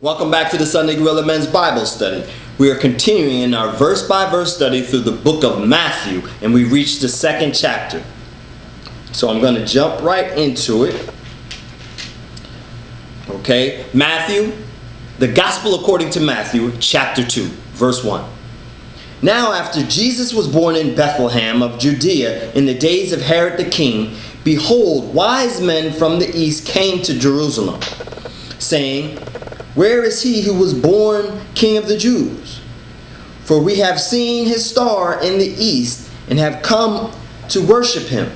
Welcome back to the Sunday Gorilla Men's Bible Study. We are continuing in our verse-by-verse study through the book of Matthew, and we reached the second chapter. So I'm going to jump right into it. Okay, Matthew, the Gospel according to Matthew, chapter 2, verse 1. Now after Jesus was born in Bethlehem of Judea in the days of Herod the king, behold, wise men from the east came to Jerusalem, saying, Where is he who was born King of the Jews? For we have seen his star in the east and have come to worship him.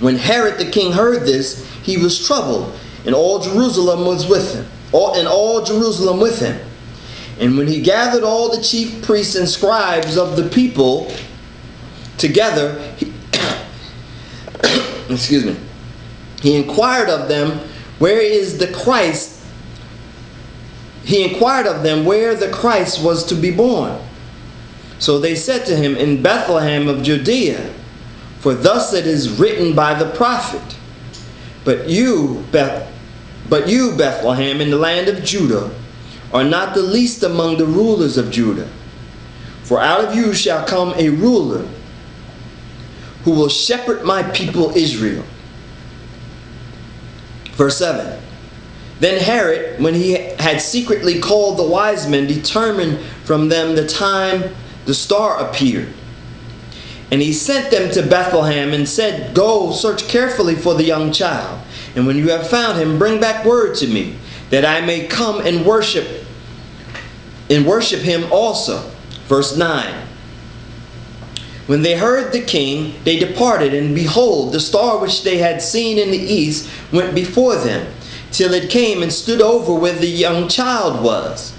When Herod the king heard this, he was troubled, and all Jerusalem was with him. And when he gathered all the chief priests and scribes of the people together, he inquired of them where the Christ was to be born. So they said to him, In Bethlehem of Judea, for thus it is written by the prophet, But you, Bethlehem, in the land of Judah, are not the least among the rulers of Judah. For out of you shall come a ruler who will shepherd my people Israel. Verse 7. Then Herod, when he had secretly called the wise men, determined from them the time the star appeared. And he sent them to Bethlehem and said, Go, search carefully for the young child. And when you have found him, bring back word to me, that I may come and worship him also. Verse 9. When they heard the king, they departed, and behold, the star which they had seen in the east went before them, till it came and stood over where the young child was.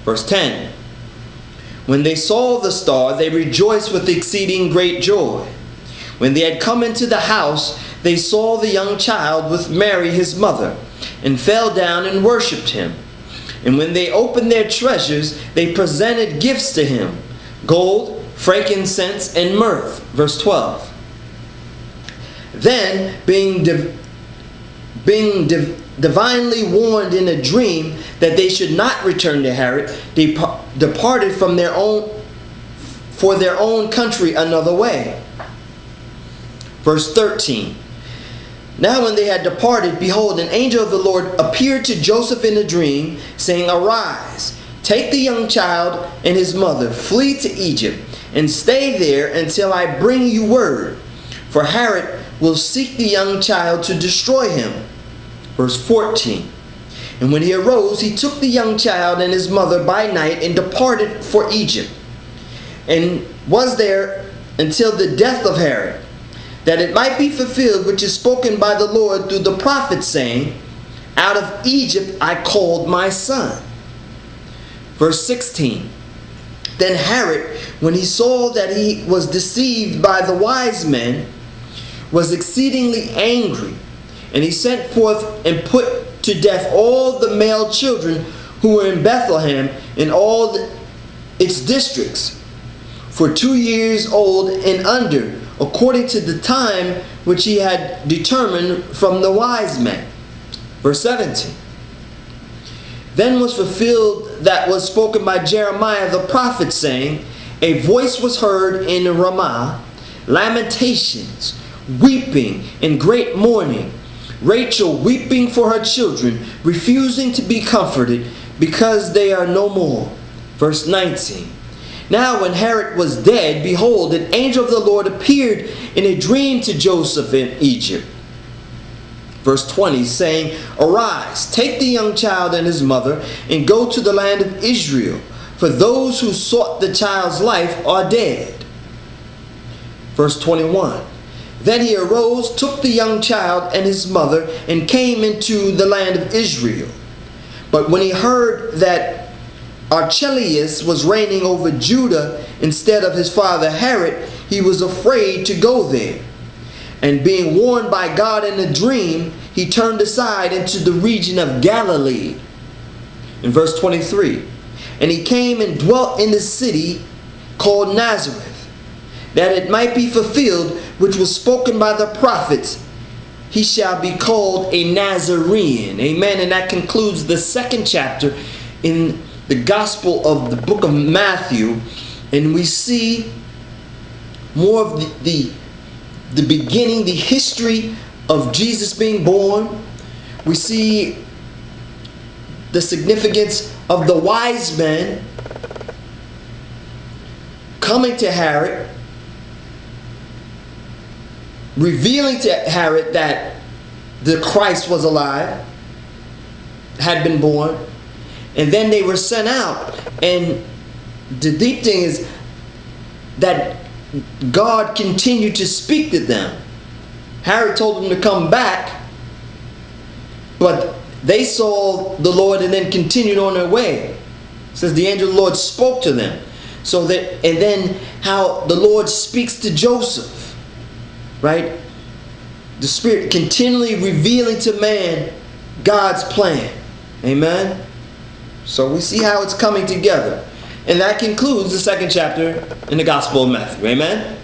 Verse 10. When they saw the star, they rejoiced with exceeding great joy. When they had come into the house, they saw the young child with Mary his mother, and fell down and worshipped him. And when they opened their treasures, they presented gifts to him, gold, frankincense, and myrrh. Verse 12. Then, being divinely warned in a dream that they should not return to Herod, they departed for their own country another way. Verse 13. Now when they had departed, behold, an angel of the Lord appeared to Joseph in a dream, saying, Arise, take the young child and his mother, flee to Egypt, and stay there until I bring you word. For Herod will seek the young child to destroy him. Verse 14. And when he arose, he took the young child and his mother by night and departed for Egypt, and was there until the death of Herod, that it might be fulfilled which is spoken by the Lord through the prophet, saying, Out of Egypt I called my son. Verse 16. Then Herod, when he saw that he was deceived by the wise men, was exceedingly angry, and he sent forth and put to death all the male children who were in Bethlehem and all its districts, for 2 years old and under, according to the time which he had determined from the wise men. Verse 17. Then was fulfilled that was spoken by Jeremiah the prophet, saying, A voice was heard in Ramah, lamentations, weeping, and great mourning, Rachel weeping for her children, refusing to be comforted, because they are no more. Verse 19. Now when Herod was dead, behold, an angel of the Lord appeared in a dream to Joseph in Egypt. Verse 20, saying, Arise, take the young child and his mother, and go to the land of Israel, for those who sought the child's life are dead. Verse 21. Then he arose, took the young child and his mother, and came into the land of Israel. But when he heard that Archelaus was reigning over Judah instead of his father Herod, he was afraid to go there. And being warned by God in a dream, he turned aside into the region of Galilee. In verse 23, and he came and dwelt in the city called Nazareth, that it might be fulfilled which was spoken by the prophets, he shall be called a Nazarene. Amen. And that concludes the second chapter in the Gospel of the book of Matthew. And we see more of the beginning, the history of Jesus being born. We see the significance of the wise men coming to Herod, revealing to Herod that the Christ was alive, had been born, and then they were sent out. And the deep thing is that God continued to speak to them. Herod told them to come back, but they saw the Lord and then continued on their way. It says the angel of the Lord spoke to them. So that, and then how the Lord speaks to Joseph, right? The Spirit continually revealing to man God's plan. Amen. So we see how it's coming together. And that concludes the second chapter in the Gospel of Matthew. Amen.